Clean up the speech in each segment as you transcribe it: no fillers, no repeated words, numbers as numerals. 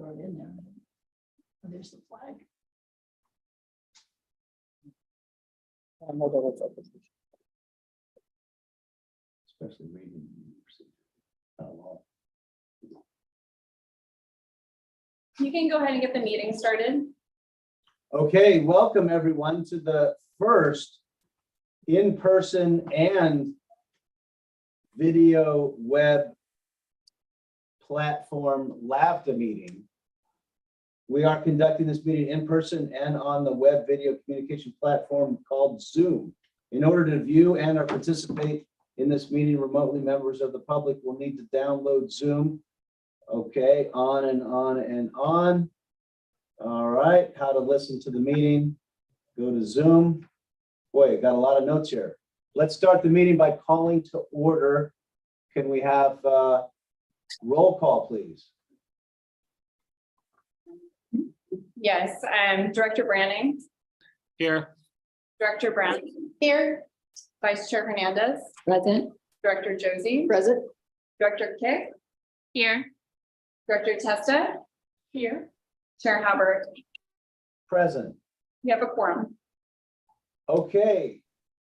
throw it in there. Oh, there's the flag. Especially reading. You can go ahead and get the meeting started. Okay, welcome everyone to the first in-person and video web platform LAVTA meeting. We are conducting this meeting in person and on the web video communication platform called Zoom. In order to view and or participate in this meeting remotely, members of the public will need to download Zoom. Okay, on and on and on. All right, how to listen to the meeting. Go to Zoom. Boy, got a lot of notes here. Let's start the meeting by calling to order. Can we have roll call, please? Yes, Director Branning, Here. Director Brown. Here. Vice Chair Hernandez, Present. Director Josie, Present. Director Kick. Here. Director Testa. Here. Chair Hubbard. Present. You have a quorum. Okay,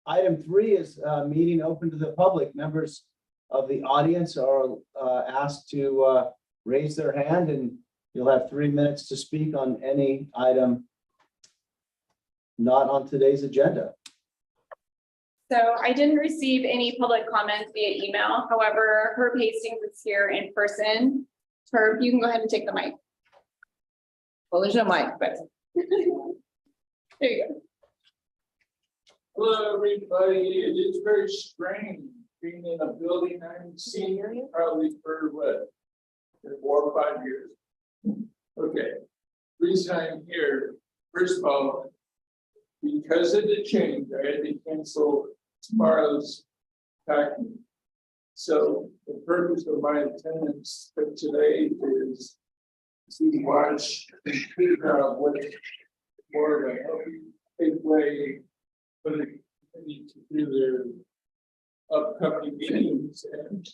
item 3 is meeting open to the public. Members of the audience are asked to raise their hand, and you'll have 3 minutes to speak on any item not on today's agenda. So I didn't receive any public comments via email. However, Herb Hastings is here in person. Herb, you can go ahead and take the mic. Well, there's no mic, but there you go. Hello, everybody. It is very strange being in a building I haven't seen probably for what, 4 or 5 years. Okay, reason I'm here, first of all, because of the change, I had to cancel tomorrow's packing. So the purpose of my attendance for today is to watch and figure out what more of a healthy way for the committee to do their upcoming meetings. And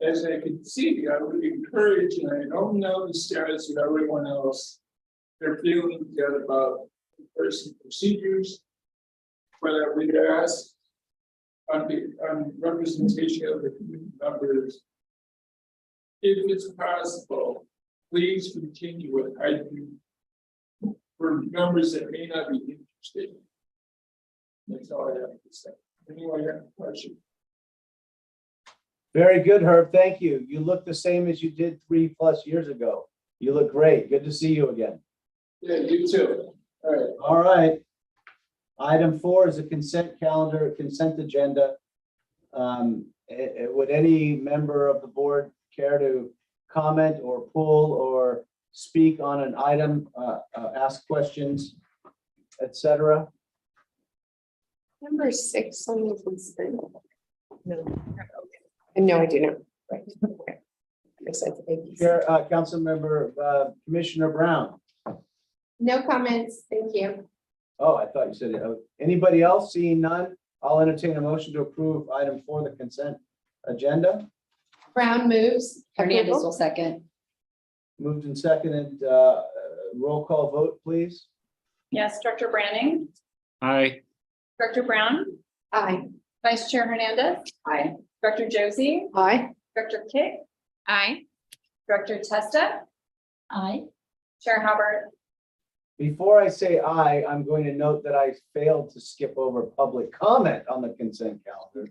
as I can see, I would encourage, and I don't know the status of everyone else, their feelings yet about in-person procedures, but I would ask on representation of the committee members, if it's possible, please continue with hybrid for members that may not be interested. That's all I have to say. Anyone have a question? Very good, Herb. Thank you. You look the same as you did 3+ years ago. You look great. Good to see you again. Yeah, you too. All right. All right. Item 4 is a consent calendar, consent agenda. Would any member of the board care to comment or pull or speak on an item, ask questions, etc.? Number 6 on the consent. No, I do not. Right. Okay. Makes sense. Thank you. Chair, Councilmember, Commissioner Brown. No comments. Thank you. Oh, I thought you said it. Anybody else? Seeing none, I'll entertain a motion to approve item 4, the consent agenda. Brown moves. Hernandez Approval. will second. Moved and seconded. Roll call vote, please. Yes, Director Branning, Aye. Director Brown, Aye. Vice Chair Hernandez. Aye. Director Josie, Aye. Director Kick. Aye. Director Testa, Aye. Chair Hubbard. Before I say aye, I'm going to note that I failed to skip over public comment on the consent calendar.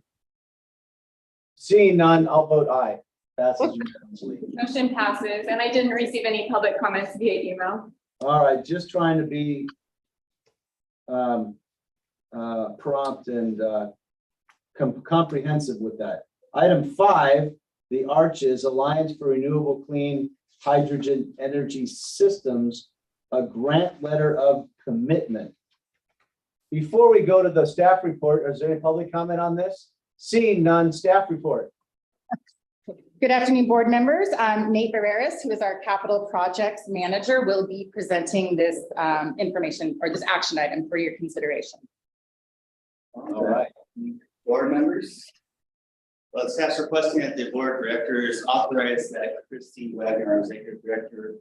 Seeing none, I'll vote aye. Passes unanimously. Motion passes, and I didn't receive any public comments via email. All right, just trying to be prompt and comprehensive with that. Item 5, the Arches Alliance for Renewable Clean Hydrogen Energy Systems, a grant letter of commitment. Before we go to the staff report, is there any public comment on this? Seeing none, staff report. Good afternoon, board members. Nate Barreras, who is our capital projects manager, will be presenting this information or this action item for your consideration. All right. Board members, Well, staff's requesting that the board of directors authorize that Christy Wagner, our executive director,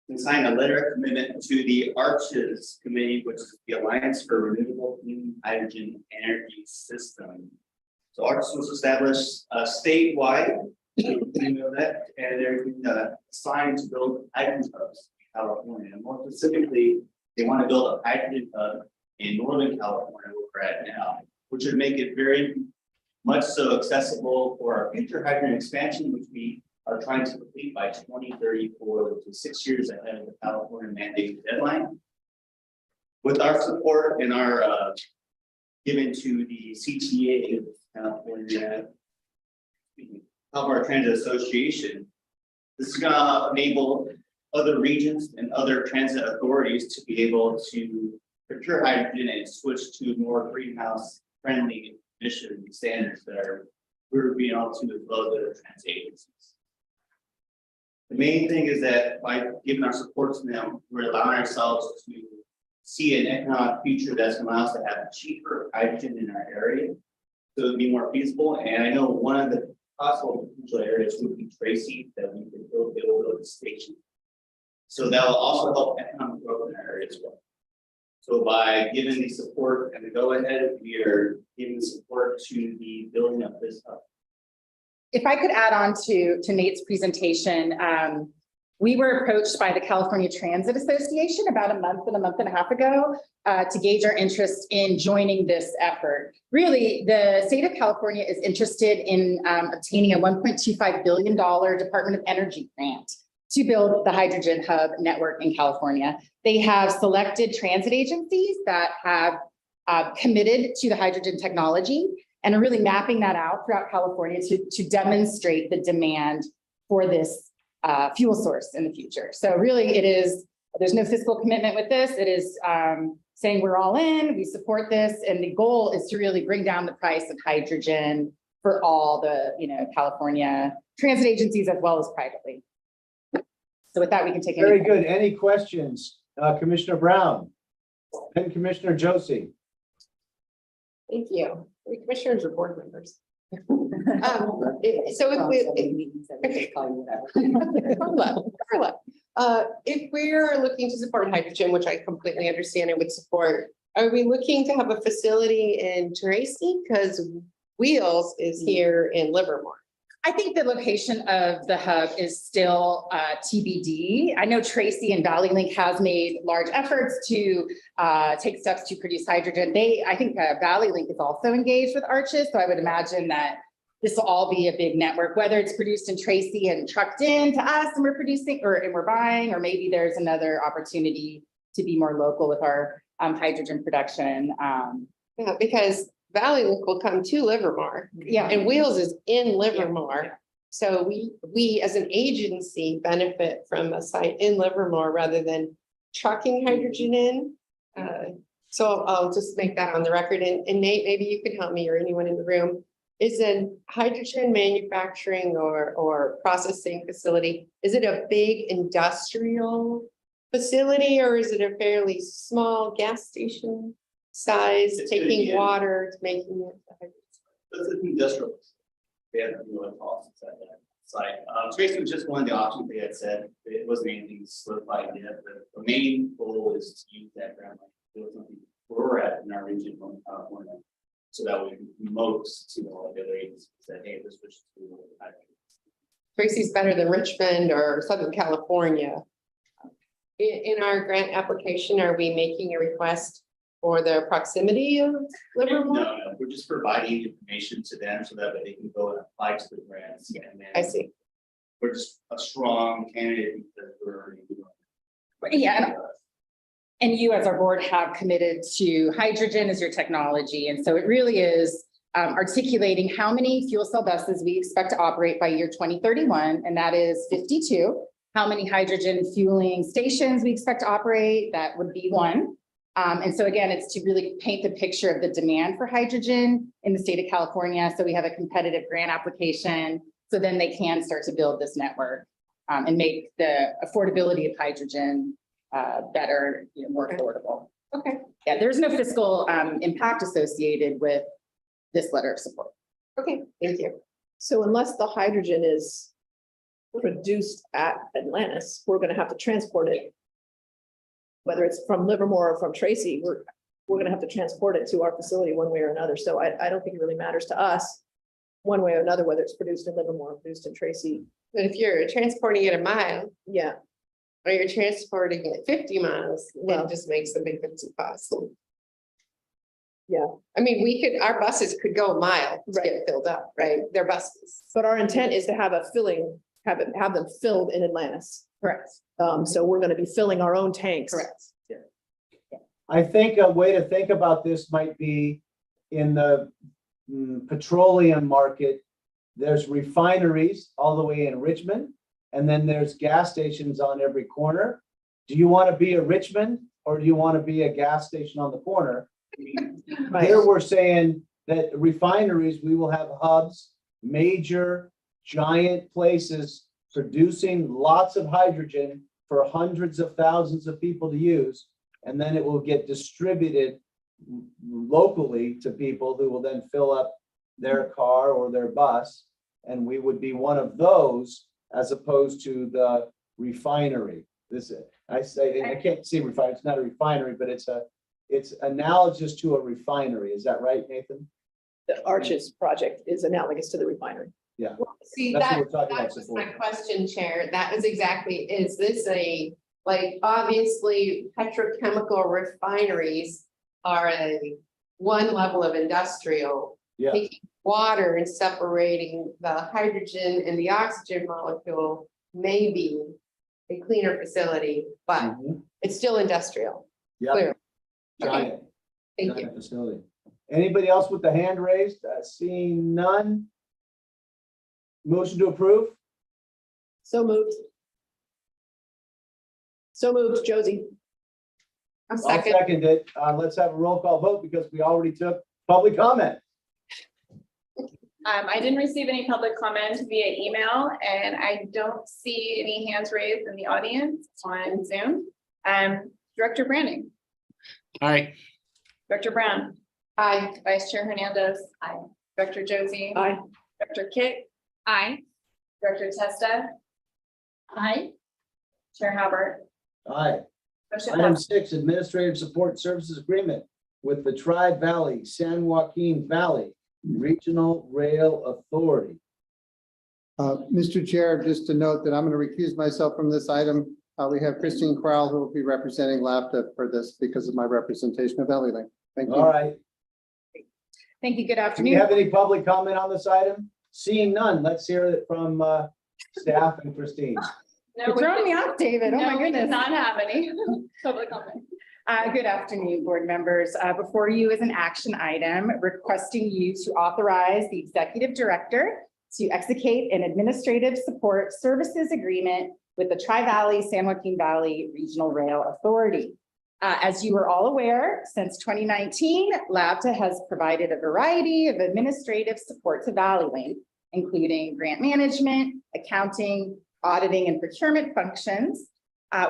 can sign a letter of commitment to the Arches Committee, which is the Alliance for Renewable Clean Hydrogen Energy System. So Arches was established statewide, you know that, and they're assigned to build hydrogen hubs in California. And more specifically, they want to build a hydrogen hub in Northern California, where we're at now, which would make it very much so accessible for our future hydrogen expansion, which we are trying to complete by 2034, which is 6 years ahead of the California mandated deadline. With our support and our given to the CTA, California California Transit Association, this is going to enable other regions and other transit authorities to be able to procure hydrogen and switch to more greenhouse friendly emission standards that we're being able to as well as other transit agencies. The main thing is that by giving our support to them, we're allowing ourselves to see an economic future that's going to allow us to have cheaper hydrogen in our area. So it'll be more feasible. And I know one of the possible potential areas would be Tracy, that we could build a station. So that will also help economic growth in our area as well. So by giving the support and the go ahead, we are giving support to the building of this hub. If I could add on to Nate's presentation, we were approached by the California Transit Association about a month and a half ago to gauge our interest in joining this effort. Really, the state of California is interested in obtaining a $1.25 billion Department of Energy grant to build the hydrogen hub network in California. They have selected transit agencies that have committed to the hydrogen technology and are really mapping that out throughout California to demonstrate the demand for this fuel source in the future. So really there's no fiscal commitment with this. It is saying we're all in, we support this. And the goal is to really bring down the price of hydrogen for all the California transit agencies as well as privately. So with that, we can take Very good. Any questions? Commissioner Brown, then Commissioner Josie. Thank you. Commissioners or board members. So if we're looking to support hydrogen, which I completely understand and would support, are we looking to have a facility in Tracy? Because Wheels is here in Livermore. I think the location of the hub is still TBD. I know Tracy and Valley Link has made large efforts to take steps to produce hydrogen. I think Valley Link is also engaged with Arches, so I would imagine that this will all be a big network, whether it's produced in Tracy and trucked in to us and we're producing and we're buying, or maybe there's another opportunity to be more local with our hydrogen production. Yeah, because Valley Link will come to Livermore. Yeah. And Wheels is in Livermore. Yeah. So we as an agency benefit from a site in Livermore rather than trucking hydrogen in. So I'll just make that on the record. And Nate, maybe you could help me or anyone in the room. Is a hydrogen manufacturing or processing facility, is it a big industrial facility or is it a fairly small gas station size, taking water, making it? This is industrial. They have no costs at that site. Tracy was just one of the options they had said. It wasn't anything solidified yet, but the main goal is to use that ground like something where we're at in our region of California. So that we promote to all the other agencies that, hey, this switch to hydrogen. Tracy's better than Richmond or Southern California. In our grant application, are we making a request for the proximity of Livermore? No, we're just providing information to them so that they can go and apply to the grants. And then I see. We're just a strong candidate because we're already doing. Yeah. And you as our board have committed to hydrogen as your technology. And so it really is articulating how many fuel cell buses we expect to operate by year 2031, and that is 52. How many hydrogen fueling stations we expect to operate, that would be 1. And so again, it's to really paint the picture of the demand for hydrogen in the state of California. So we have a competitive grant application, so then they can start to build this network and make the affordability of hydrogen better, more affordable. Okay. Yeah, there's no fiscal impact associated with this letter of support. Okay, thank you. So unless the hydrogen is produced at Atlantis, we're gonna have to transport it. Whether it's from Livermore or from Tracy, we're gonna have to transport it to our facility one way or another. So I don't think it really matters to us one way or another, whether it's produced in Livermore or produced in Tracy. But if you're transporting it a mile, Yeah, or you're transporting it 50 miles, Well- it just makes a big difference in cost. yeah. I mean, our buses could go a mile to Right. get filled up, right? They're buses. But our intent is to have a filling, have them filled in Atlantis. Correct. So we're gonna be filling our own tanks. Correct. I think a way to think about this might be in the petroleum market. There's refineries all the way in Richmond, and then there's gas stations on every corner. Do you want to be a Richmond or do you want to be a gas station on the corner? Here we're saying that refineries, we will have hubs, major, giant places producing lots of hydrogen for hundreds of thousands of people to use. And then it will get distributed locally to people who will then fill up their car or their bus. And we would be one of those as opposed to the refinery. I can't see refinery, it's not a refinery, but it's analogous to a refinery. Is that right, Nathan? The Arches project is analogous to the refinery. Yeah. See, That's what that, we're talking that about was my before. question, Chair. That was exactly, is this obviously petrochemical refineries are one level of industrial. Yeah. Taking water and separating the hydrogen and the oxygen molecule may be a cleaner facility, but Mhm. it's still industrial. Yeah, Clear. giant, Thank you. giant facility. Anybody else with the hand raised? Seeing none? Motion to approve? So moved. So moved, Josie. A I'll second. second it. Let's have a roll call vote because we already took public comment. I didn't receive any public comment via email, and I don't see any hands raised in the audience on Zoom. Director Branding, Aye. Director Brown, Aye. Vice Chair Hernandez. Aye. Director Josie. Aye. Director Kitt. Aye. Director Testa. Aye. Chair Howard. Aye. Motion Item passes. 6, Administrative Support Services Agreement with the Tri-Valley San Joaquin Valley Regional Rail Authority. Mr. Chair, just to note that I'm going to recuse myself from this item. We have Christine Crowell who will be representing LAVTA for this because of my representation of LA-Link. Thank All you. right. Thank you. Good Do we afternoon. have any public comment on this item? Seeing none, let's hear it from staff and Christine. No, You're we throwing did- me off, David. Oh, no, my we did goodness. not have any public comment. Good afternoon, board members. Before you is an action item requesting you to authorize the executive director to execute an administrative support services agreement with the Tri-Valley San Joaquin Valley Regional Rail Authority. As you are all aware, since 2019, LAVTA has provided a variety of administrative support to ValleyLink, including grant management, accounting, auditing, and procurement functions.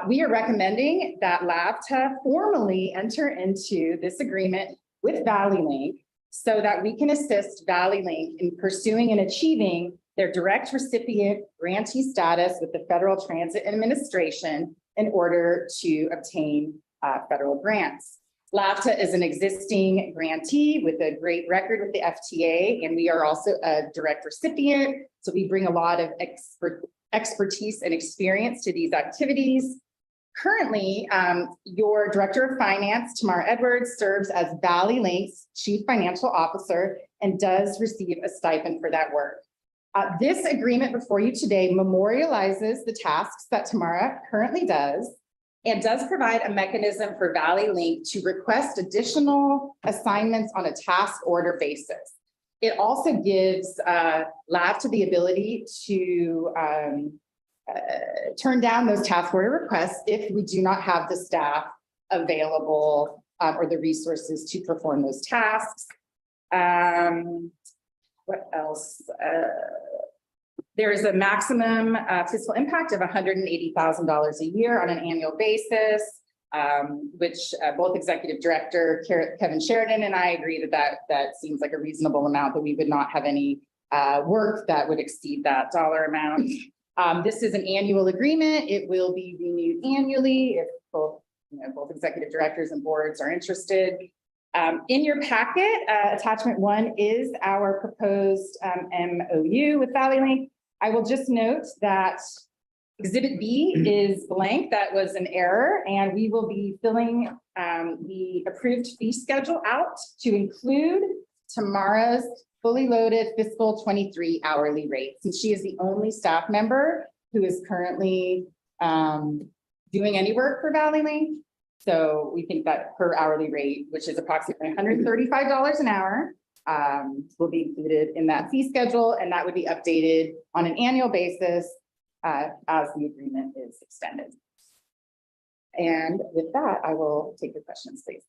We are recommending that LAVTA formally enter into this agreement with ValleyLink so that we can assist ValleyLink in pursuing and achieving their direct recipient grantee status with the Federal Transit Administration in order to obtain federal grants. LAVTA is an existing grantee with a great record with the FTA, and we are also a direct recipient. So we bring a lot of expertise and experience to these activities. Currently, your Director of Finance, Tamara Edwards, serves as ValleyLink's Chief Financial Officer and does receive a stipend for that work. This agreement before you today memorializes the tasks that Tamara currently does and does provide a mechanism for ValleyLink to request additional assignments on a task order basis. It also gives LAVTA the ability to turn down those task order requests if we do not have the staff available or the resources to perform those tasks. What else? There is a maximum fiscal impact of $180,000 a year on an annual basis, which both Executive Director Kevin Sheridan and I agree that seems like a reasonable amount, that we would not have any work that would exceed that dollar amount. This is an annual agreement. It will be renewed annually if both executive directors and boards are interested. In your packet, attachment 1 is our proposed MOU with Valley Link. I will just note that Exhibit B is blank. That was an error, and we will be filling the approved fee schedule out to include Tamara's fully loaded fiscal 23 hourly rate, since she is the only staff member who is currently doing any work for Valley Link. So we think that her hourly rate, which is approximately $135 an hour, will be included in that fee schedule, and that would be updated on an annual basis as the agreement is extended. And with that, I will take your questions, please.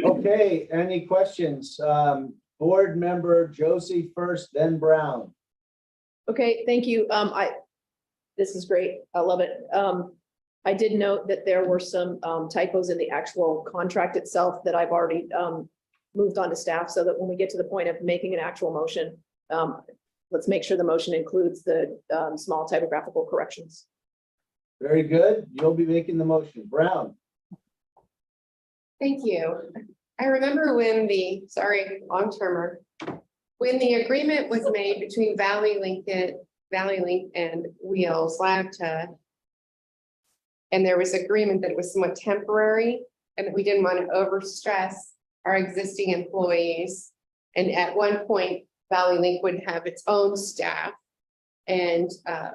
Okay, any questions? Board member Josie first, then Brown. Okay, thank you. This is great. I love it. I did note that there were some typos in the actual contract itself that I've already moved on to staff, so that when we get to the point of making an actual motion, let's make sure the motion includes the small typographical corrections. Very good. You'll be making the motion. Brown. Thank you. I remember when long-termer, when the agreement was made between Valley Link and Wheels LAVTA, and there was agreement that it was somewhat temporary and that we didn't want to overstress our existing employees. And at one point, Valley Link would have its own staff. And I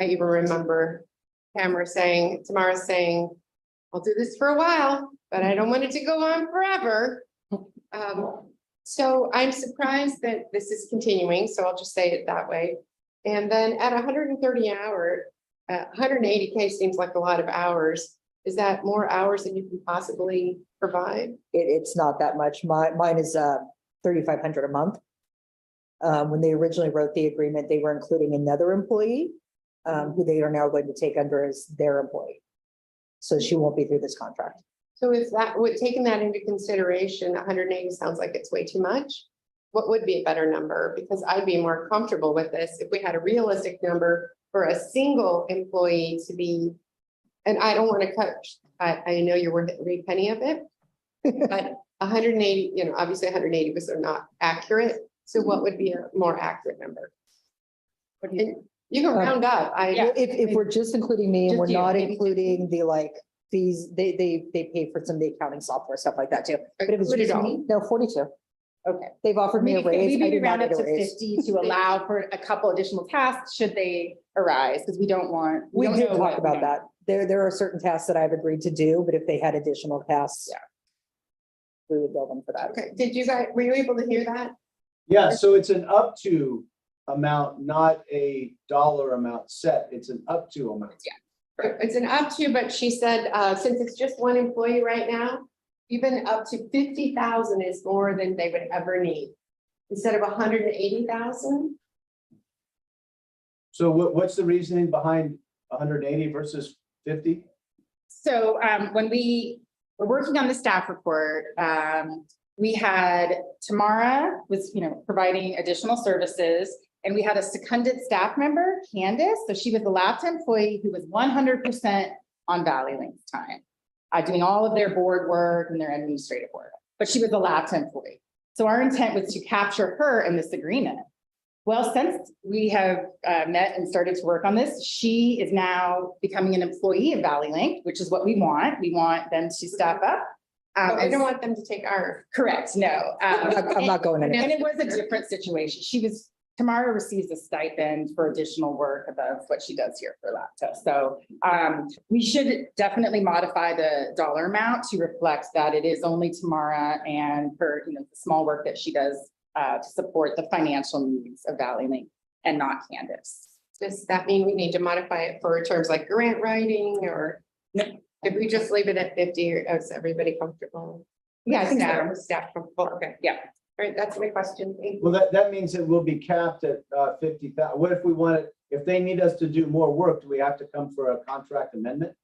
even remember Tamara saying, I'll do this for a while, but I don't want it to go on forever. So I'm surprised that this is continuing, so I'll just say it that way. And then at 130 hour, 180K seems like a lot of hours. Is that more hours than you can possibly provide? It's not that much. Mine is 3,500 a month. When they originally wrote the agreement, they were including another employee who they are now going to take under as their employee. So she won't be through this contract. So if that would, taking that into consideration, 180 sounds like it's way too much. What would be a better number? Because I'd be more comfortable with this if we had a realistic number for a single employee to be, and I don't want to cut, I know you're worth every penny of it, but 180, obviously 180 was not accurate. So what would be a more accurate number? And you can round up. If we're just including me and we're Just you, not maybe including the fees, they pay for some of the accounting software, stuff like that too. But if it's Put it just all. me, no, 42. Okay. They've offered me a raise. I Maybe did not round up get a to raise. 50 to allow for a couple additional tasks should they arise, because we don't want. We don't did know talk what- about that. There are certain tasks that I've agreed to do, but if they had additional tasks, we would bill them for that. Okay, were you able to hear that? Yeah, so it's an up to amount, not a dollar amount set. It's an up to amount. It's an up to, but she said, since it's just one employee right now, even up to 50,000 is more than they would ever need. Instead of 180,000. So what's the reasoning behind 180 versus 50? So when we were working on the staff report, we had Tamara was, providing additional services, and we had a seconded staff member, Candace. So she was a LAVTA employee who was 100% on Valley Link's time, doing all of their board work and their administrative work, but she was a LAVTA employee. So our intent was to capture her in this agreement. Well, since we have met and started to work on this, she is now becoming an employee of Valley Link, which is what we want. We want them to staff up. I don't want them to take our. Correct, no. I'm not going And anywhere. it was a different situation. Tamara receives a stipend for additional work above what she does here for LAVTA. So we should definitely modify the dollar amount to reflect that it is only Tamara and her, the small work that she does to support the financial needs of Valley Link and not Candace. Does that mean we need to modify it for terms like grant writing, or if we just leave it at 50, or is everybody comfortable? Yeah, I think so. Staff comfortable, okay. Yeah. All right, that's my question. Thank you. Well, that means it will be capped at 50,000. What if we want it, if they need us to do more work, do we have to come for a contract amendment?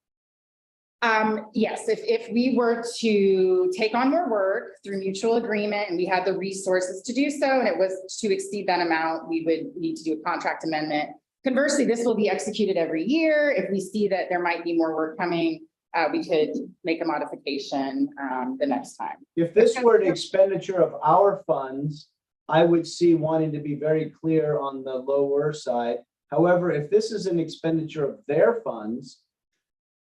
Yes, if we were to take on more work through mutual agreement and we had the resources to do so, and it was to exceed that amount, we would need to do a contract amendment. Conversely, this will be executed every year. If we see that there might be more work coming, we could make a modification, the next time. If this were an expenditure of our funds, I would see wanting to be very clear on the lower side. However, if this is an expenditure of their funds,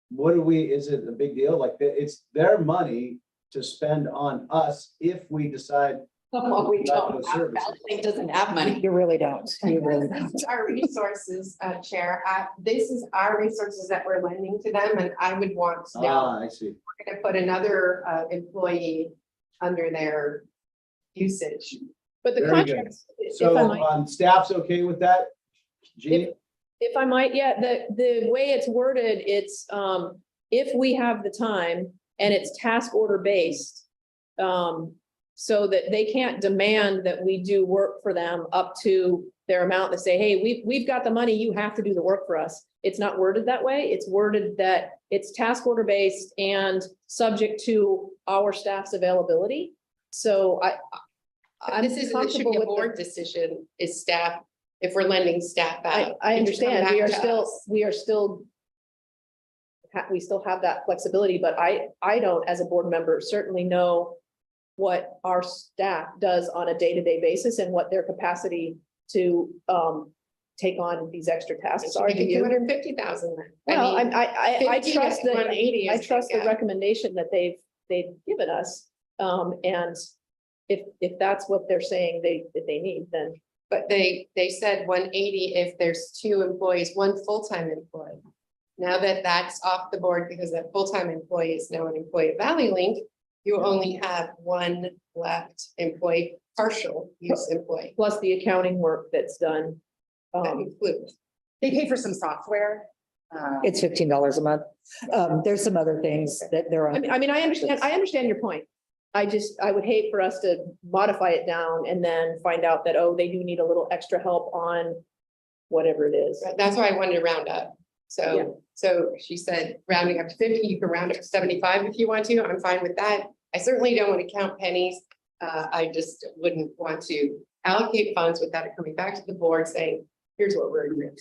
what do we, is it a big deal? Like, it's their money to spend on us if we decide. Well, we Not don't those have, services. Valley Link doesn't have money. You really don't. You really don't. It's our resources, Chair. This is our resources that we're lending to them, and I would want to now, I see. we're gonna put another employee under their usage. But the Very good. contract, if I So, might, staff's okay with that? Jeannie? if I might, yeah, the way it's worded, it's, if we have the time and it's task order based. So that they can't demand that we do work for them up to their amount to say, hey, we've got the money, you have to do the work for us. It's not worded that way. It's worded that it's task order based and subject to our staff's availability. So I'm This isn't, it should comfortable be a with the- board decision, is staff, if we're lending staff out. I It should come understand, back we to are us. still. We still have that flexibility, but I don't, as a board member, certainly know what our staff does on a day-to-day basis and what their capacity to take on these extra tasks are. Do Maybe you? 250,000 then. Well, I 15 trust at 180 I is trust the big gap. recommendation that they've given us. And if that's what they're saying that they need, then. But they said 180 if there's 2 employees, 1 full-time employee. Now that that's off the board because that full-time employee is now an employee of Valley Link, you only have 1 left employee, partial use employee. Plus the accounting work that's done. That includes. They pay for some software. It's $15 a month. There's some other things that they're on. I mean, I understand your point. I would hate for us to modify it down and then find out that, oh, they do need a little extra help on whatever it is. That's why I wanted to round up. Yeah. So she said rounding up to 50, you can round up to 75 if you want to. I'm fine with that. I certainly don't want to count pennies. I just wouldn't want to allocate funds without it coming back to the board saying, here's what we're agreeing.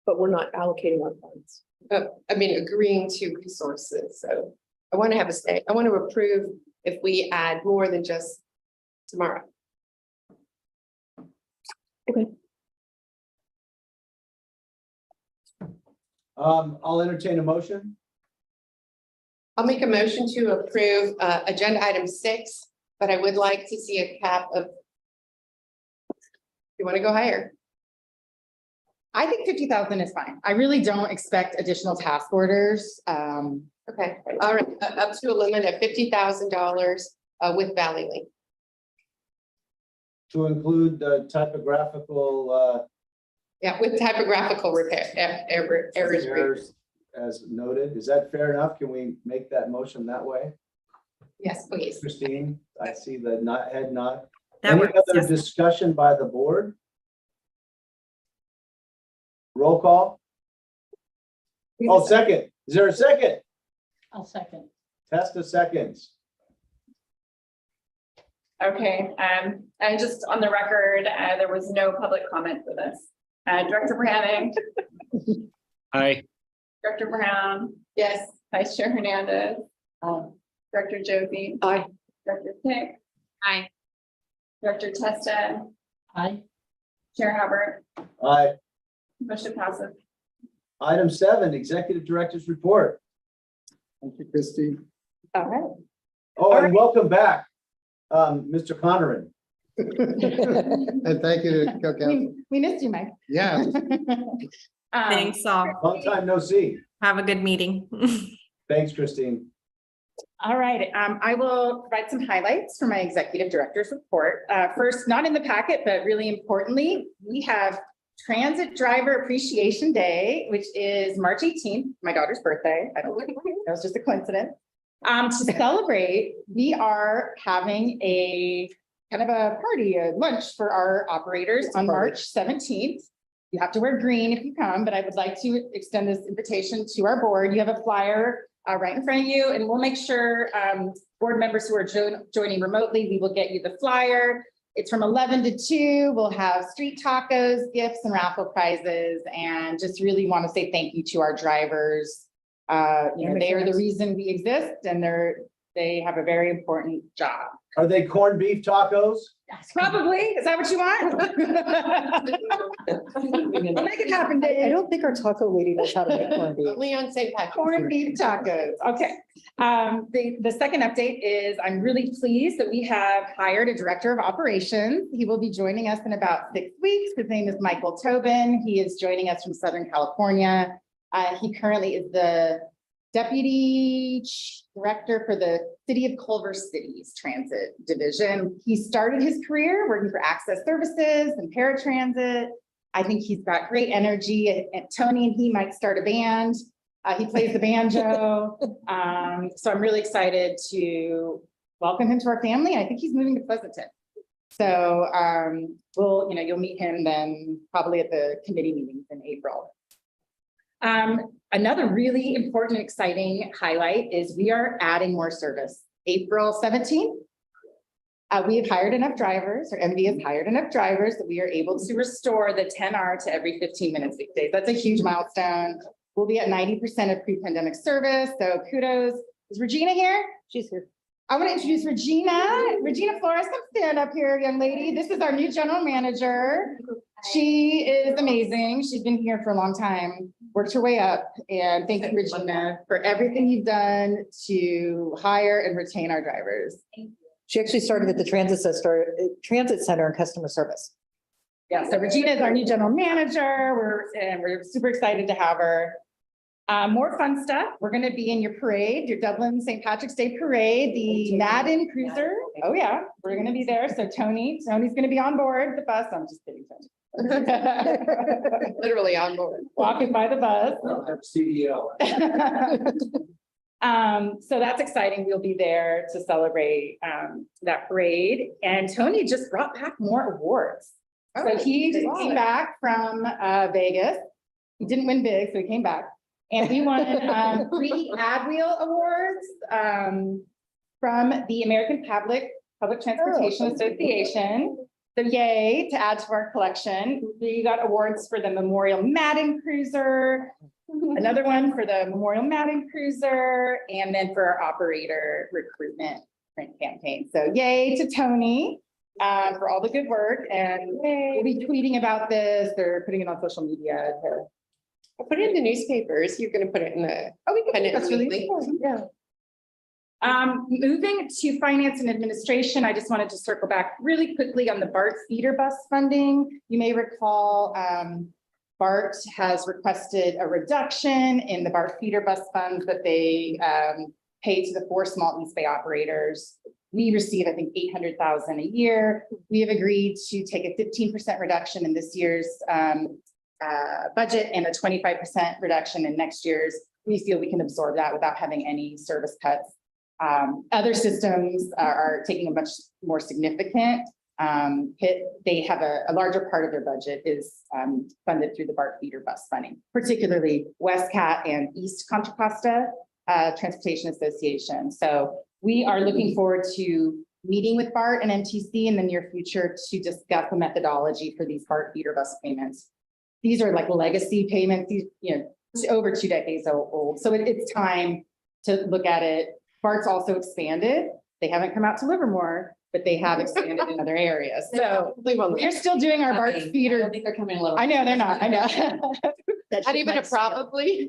But we're not allocating our funds. I mean, agreeing to resources. So I want to have a say. I want to approve if we add more than just tomorrow. I'll entertain a motion. I'll make a motion to approve agenda item 6, but I would like to see a cap of. You want to go higher? I think 50,000 is fine. I really don't expect additional task orders. Okay, all right, up to a limit of $50,000 with Valley Link. To include the typographical Yeah, with typographical repair, errors. errors as noted. Is that fair enough? Can we make that motion that way? Yes, please. Christine, I see the head nod. That Any works, other yes. discussion by the board? Roll call? Oh, second. Is there a second? I'll second. Test of seconds. Okay, and just on the record, there was no public comment for this. Director Branning, Aye. Director Brown, Yes. Vice Chair Hernandez, Director Josie. Aye. Director Pick. Aye. Director Testa, Aye. Chair Hubbard, Aye. motion passes. Item 7, Executive Director's Report. Thank you, Christie. All right. Oh, and welcome back, Mr. Connerin. And thank you to co-counsel. We missed you, Mike. Yeah, Thanks all. Long time no see. Have a good meeting. Thanks, Christine. All right, I will provide some highlights for my executive director's report. First, not in the packet, but really importantly, we have Transit Driver Appreciation Day, which is March 18th, my daughter's birthday. I don't know, that was just a coincidence. To celebrate, we are having a kind of a party, a lunch for our operators on March 17th. You have to wear green if you come, but I would like to extend this invitation to our board. You have a flyer right in front of you, and we'll make sure board members who are joining remotely, we will get you the flyer. It's from 11 to 2. We'll have street tacos, gifts, and raffle prizes, and just really want to say thank you to our drivers. They are the reason we exist, and they have a very important job. Are they corned beef tacos? Probably. Is that what you want? We'll make it happen, I Dave. don't think our taco lady knows how to make corned beef. Only on St. Patrick's. Corned beef tacos. Okay. The second update is I'm really pleased that we have hired a director of operations. He will be joining us in about 6 weeks. His name is Michael Tobin. He is joining us from Southern California. He currently is the deputy director for the City of Culver City's transit division. He started his career working for Access Services and paratransit. I think he's got great energy, and Tony and he might start a band. He plays the banjo. So I'm really excited to welcome him to our family. I think he's moving to Pleasanton. So you'll meet him then probably at the committee meetings in April. Another really important and exciting highlight is we are adding more service. April 17th, we have hired enough drivers, or MV has hired enough drivers that we are able to restore the 10R to every 15 minutes weekdays. That's a huge milestone. We'll be at 90% of pre-pandemic service. So kudos. Is Regina here? She's here. I want to introduce Regina. Regina Flores, come stand up here, young lady. This is our new general manager. She is amazing. She's been here for a long time, worked her way up. And thank you, Regina, for everything you've done to hire and retain our drivers. She actually started at the transit center in customer service. Yeah, so Regina is our new general manager. We're super excited to have her. More fun stuff. We're going to be in your parade, your Dublin St. Patrick's Day parade, the Madden Cruiser. Oh yeah, we're going to be there. So Tony's going to be on board the bus. I'm just kidding, Tony. Literally on board. Walking by the bus. CEO. So that's exciting. We'll be there to celebrate that parade. And Tony just brought back more awards. So he just came back from Vegas. He didn't win big, so he came back. And he won 3 AdWheel awards from the American Public Transportation Association. So yay, to add to our collection. We got awards for the Memorial Madden Cruiser, another one for the Memorial Madden Cruiser, and then for our operator recruitment print campaign. So yay to Tony for all the good work. And we'll be tweeting about this. They're putting it on social media. I'll put it in the newspapers. You're going to put it in the. That's really cool. Yeah. Moving to finance and administration, I just wanted to circle back really quickly on the BART feeder bus funding. You may recall BART has requested a reduction in the BART feeder bus funds that they pay to the 4 small East Bay operators. We receive, I think, $800,000 a year. We have agreed to take a 15% reduction in this year's budget and a 25% reduction in next year's. We feel we can absorb that without having any service cuts. Other systems are taking a much more significant hit. They have a larger part of their budget is funded through the BART feeder bus funding, particularly Westcat and East Contra Costa Transportation Association. So we are looking forward to meeting with BART and MTC in the near future to discuss the methodology for these BART feeder bus payments. These are like legacy payments, these, over 2 decades old. So it's time to look at it. BART's also expanded. They haven't come out to Livermore, but they have expanded in other areas. So we're still doing our BART feeder. I don't think they're coming a little. I know they're not. I know. Not even a probably.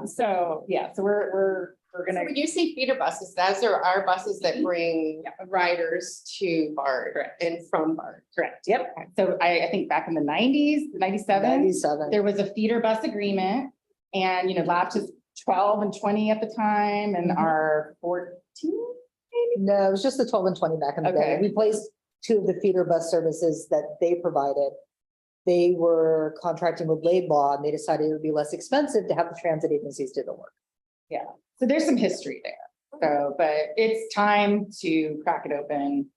So yeah, so we're gonna. When you say feeder buses, those are our buses that bring riders to BART. Correct. And from BART. Correct. Yep. So I think back in the 90s, 97, 97. there was a feeder bus agreement, and LAVTA's 12 and 20 at the time, and our 14. No, it was just the 12 and 20 back in the day. Okay. We placed 2 of the feeder bus services that they provided. They were contracting with LAVTA, and they decided it would be less expensive to have the transit agencies do the work. Yeah. So there's some history there. So, but it's time to crack it open.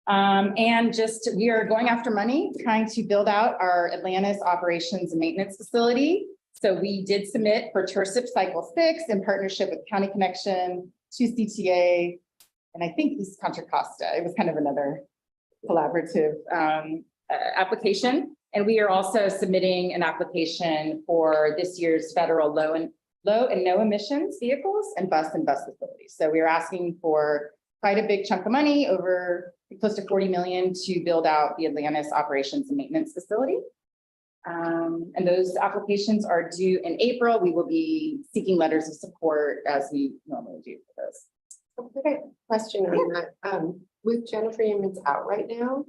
And just, we are going after money, trying to build out our Atlantis Operations and Maintenance Facility. So we did submit for TIRSIP Cycle 6 in partnership with County Connection, 2CTA, and I think East Contra Costa. It was kind of another collaborative application. And we are also submitting an application for this year's federal low and no emissions vehicles and bus facilities. So we are asking for quite a big chunk of money, over close to 40 million, to build out the Atlantis Operations and Maintenance Facility. And those applications are due in April. We will be seeking letters of support as we normally do for those. Okay, question on that. With Jennifer Yeomans out right now,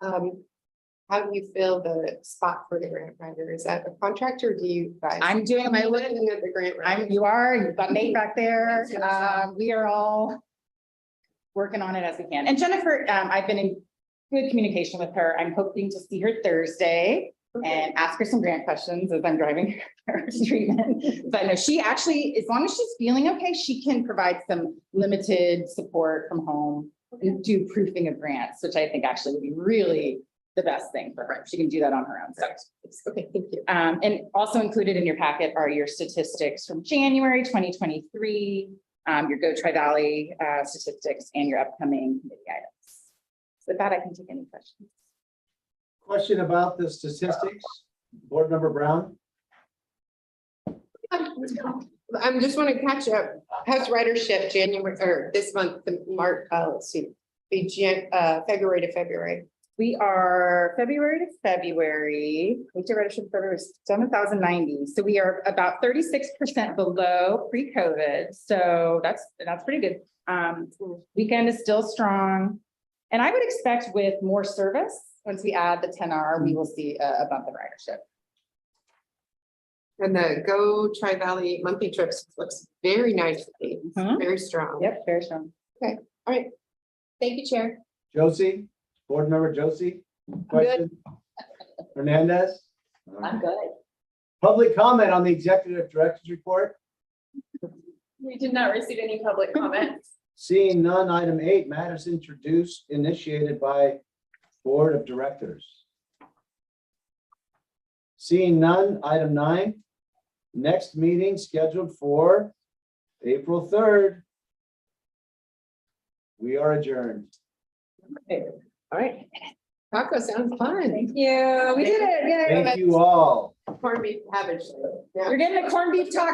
how do you fill the spot for the grant writer? Is that a contract or do you guys? I'm doing my You work. and the grant writer. You've got Nate back there. We are all working on it as we can. And Jennifer, I've been in good communication with her. I'm hoping to see her Thursday and ask her some grant questions as I'm driving her to treatment. But no, she actually, as long as she's feeling okay, she can provide some limited support from home and do proofing of grants, which I think actually would be really the best thing for her. She can do that on her own. So, Okay, thank you. and also included in your packet are your statistics from January 2023, your Go Tri-Valley statistics, and your upcoming committee items. With that, I can take any questions. Question about the statistics, Board Member Brown? I'm just want to catch up. How's ridership January or this month, the March, let's see, February to February? We are February to February, weekday ridership February is 7,090. So we are about 36% below pre-COVID. So that's pretty good. Weekend is still strong. And I would expect with more service, once we add the 10R, we will see a bump in ridership. And the Go Tri-Valley monthly trips looks very nicely, Mhm. very strong. Yep, very strong. All right. Thank you, Chair. Josie, Board Member Josie? Question? Hernandez? I'm good. Public comment on the Executive Director's Report? We did not receive any public comments. Seeing none, item 8, matters initiated by Board of Directors. Seeing none, item 9, next meeting scheduled for April 3rd. We are adjourned. All right. Taco sounds fun. Yeah, we did it. Yay. Thank you all. Corned beef cabbage. Yeah. You're getting a corned beef taco.